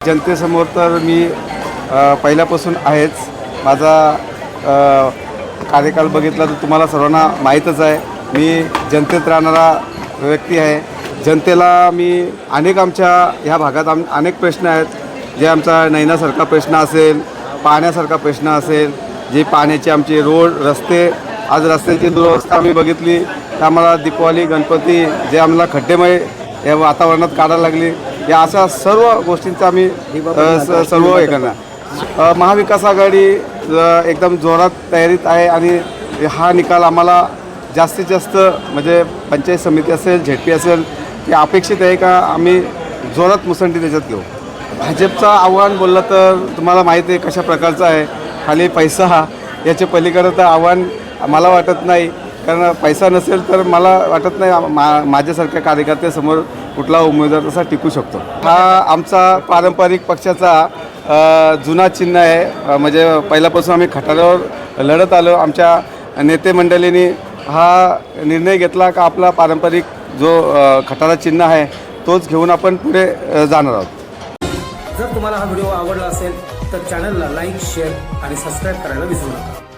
जनतेसमोर तर मी पहिल्यापासून आहेच. माझा कार्यकाल बघितला तर तुम्हाला सर्वांना माहीतच आहे. मी जनतेत राहणारा व्यक्ती आहे. जनतेला मी आमच्या ह्या भागात अनेक प्रश्न आहेत. जे आमचा नैनासारखा प्रश्न असेल, पाण्यासारखा प्रश्न असेल, जे पाण्याचे आमचे रोड रस्ते, आज रस्त्याची दुरवस्था आम्ही बघितली तर आम्हाला दीपावली गणपती जे आम्हाला खड्डेमय या वातावरणात काढायला लागली, या अशा सर्व गोष्टींचा आम्ही सर्व हे करणार. महाविकास आघाडी एकदम जोरात तयारीत आहे आणि हा निकाल आम्हाला जास्तीत जास्त म्हणजे पंचायत समिती असेल, झेडपी असेल, हे अपेक्षित आहे का आम्ही जोरात मुसंडी त्याच्यात घेऊ. भाजपचं आव्हान बोललं तर तुम्हाला माहिती आहे कशा प्रकारचं आहे. खाली पैसा याच्या पलीकडे तर आव्हान मला वाटत नाही. कारण पैसा नसेल तर मला वाटत नाही माझ्यासारख्या कार्यकर्त्यासमोर कुठला उमेदवार तसा टिकू शकतो. हा आमचा पारंपरिक पक्षाचा जुना चिन्ह आहे. म्हणजे पहिल्यापासून आम्ही खटाऱ्यावर लढत आलो. आमच्या नेते मंडळींनी हा निर्णय घेतला का आपला पारंपरिक जो खटारा चिन्ह आहे तोच घेऊन आपण पुढे जाणार आहोत. जर तुम्हाला हा व्हिडिओ आवडला असेल तर चॅनलला लाईक, शेअर आणि सबस्क्राईब करायला विसरू नका.